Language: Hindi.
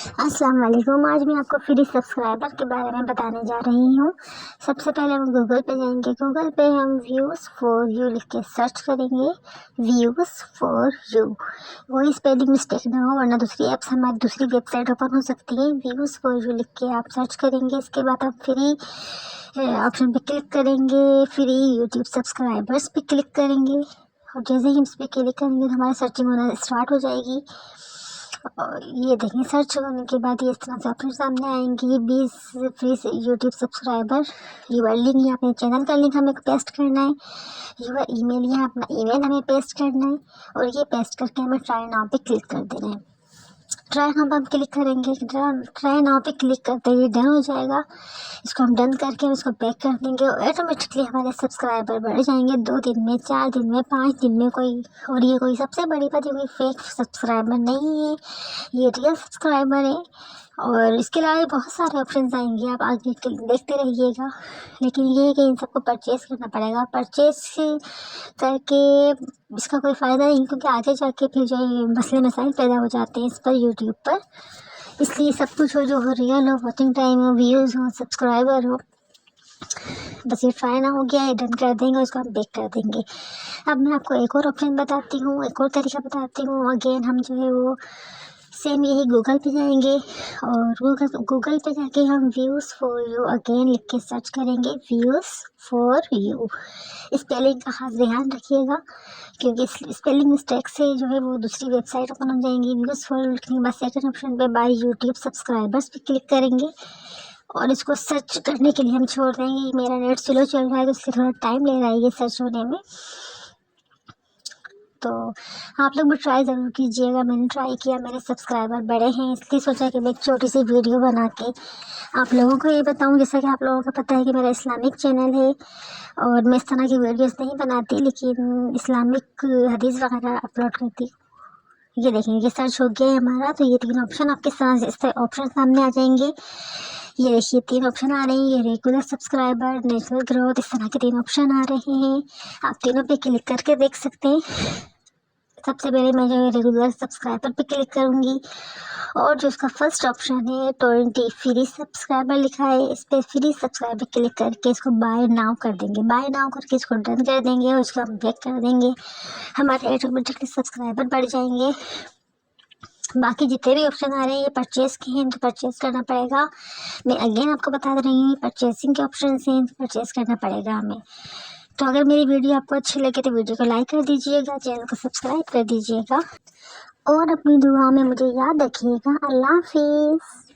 अस्सलाम वालेकुम। आज मैं आपको फ्री सब्सक्राइबर के बारे में बताने जा रही हूँ। सबसे पहले हम गूगल पे जाएंगे। गूगल पे हम व्यूज़ फॉर यू लिख के सर्च करेंगे। व्यूज़ फॉर यू, वही स्पेलिंग मिस्टेक ना हो, वरना दूसरी ऐप्स हमारी दूसरी वेबसाइट ओपन हो सकती है। व्यूज़ फॉर यू लिख के आप सर्च करेंगे। इसके बाद आप फ्री ऑप्शन पे क्लिक करेंगे। फ्री यूट्यूब सब्सक्राइबर्स पे क्लिक करेंगे और जैसे ही हम इस पर क्लिक करेंगे तो हमारी सर्चिंग होना स्टार्ट हो जाएगी। और ये देखें, सर्च करने के बाद ये इस तरह से ऑप्शन सामने आएंगी। 20 free YouTube subscriber, your link, यहाँ अपने चैनल का लिंक हमें पेस्ट करना है। यूआर ईमेल, यहाँ अपना ईमेल हमें पेस्ट करना है और ये पेस्ट करके हमें ट्राई नाउ पे क्लिक कर देना है। ट्राई नाउ पर हम क्लिक करेंगे। ट्राई नाउ पे क्लिक करते ही डन हो जाएगा। इसको हम डन करके हम इसको बैक कर देंगे और ऑटोमेटिकली हमारे सब्सक्राइबर बढ़ जाएंगे 2 दिन में, 4 दिन में, 5 दिन में कोई। और ये कोई सबसे बड़ी बात, ये कोई फेक सब्सक्राइबर नहीं है, ये रियल सब्सक्राइबर है। और इसके अलावा बहुत सारे ऑप्शंस आएंगे, आप आगे देखते रहिएगा। लेकिन ये है कि इन सबको परचेज़ करना पड़ेगा। परचेज़ करके इसका कोई फ़ायदा नहीं, क्योंकि आगे जाके फिर जो मसले मसाइल पैदा हो जाते हैं इस पर यूट्यूब पर। इसलिए सब कुछ हो, जो हो रियल हो, वॉचिंग टाइम हो, व्यूज़ हो, सब्सक्राइबर हो। बस ये ट्राई ना हो गया है, डन कर देंगे, उसको हम बैक कर देंगे। अब मैं आपको एक और ऑप्शन बताती हूँ, एक और तरीका बताती हूँ। अगेन हम जो है वो सेम यही गूगल पे जाएंगे और गूगल पे जाके हम व्यूज़ फॉर यू अगेन लिख के सर्च करेंगे। व्यूज़ फॉर यू, स्पेलिंग का खास ध्यान रखिएगा, क्योंकि स्पेलिंग मिस्टेक से जो है वो दूसरी वेबसाइट ओपन हो जाएंगी। व्यूज़ फॉर यू लिखने के बाद सेकंड ऑप्शन पे बाय यूट्यूब सब्सक्राइबर्स पे क्लिक करेंगे और इसको सर्च करने के लिए हम छोड़ देंगे। मेरा नेट स्लो चल रहा है तो इसलिए थोड़ा टाइम ले रहा है ये सर्च होने में, तो आप लोग भी ट्राई ज़रूर कीजिएगा। मैंने ट्राई किया, मेरे सब्सक्राइबर बढ़े हैं, इसलिए सोचा कि मैं एक छोटी सी वीडियो बना के आप लोगों को ये बताऊं। जैसा कि आप लोगों को पता है कि मेरा इस्लामिक चैनल है और मैं इस तरह की वीडियोस नहीं बनाती, लेकिन इस्लामिक हदीस वगैरह अपलोड करती। ये देखें, ये सर्च हो गया है हमारा, तो ये 3 ऑप्शन आपके साथ इस तरह ऑप्शन सामने आ जाएंगे। ये देखिए 3 ऑप्शन आ रहे हैं, ये रेगुलर सब्सक्राइबर, नेशनल ग्रोथ, इस तरह के 3 ऑप्शन आ रहे हैं। आप तीनों पे क्लिक करके देख सकते हैं। सबसे पहले मैं जो है रेगुलर सब्सक्राइबर पे क्लिक करूँगी और जो उसका फर्स्ट ऑप्शन है 20 फ्री सब्सक्राइबर लिखा है, इस पर फ्री सब्सक्राइबर क्लिक करके इसको बाय नाउ कर देंगे। बाय नाउ करके इसको डन कर देंगे और इसको हम बैक कर देंगे। हमारे ऑटोमेटिकली सब्सक्राइबर बढ़ जाएंगे। बाकी जितने भी ऑप्शन आ रहे हैं ये परचेज़ के हैं, तो परचेज़ करना पड़ेगा। मैं अगेन आपको बता रही हूँ, परचेसिंग के ऑप्शन हैं, तो परचेज़ करना पड़ेगा हमें। तो अगर मेरी वीडियो आपको अच्छी लगे तो वीडियो को लाइक कर दीजिएगा, चैनल को सब्सक्राइब कर दीजिएगा और अपनी दुआओं में मुझे याद रखिएगा। अल्लाह हाफिज़।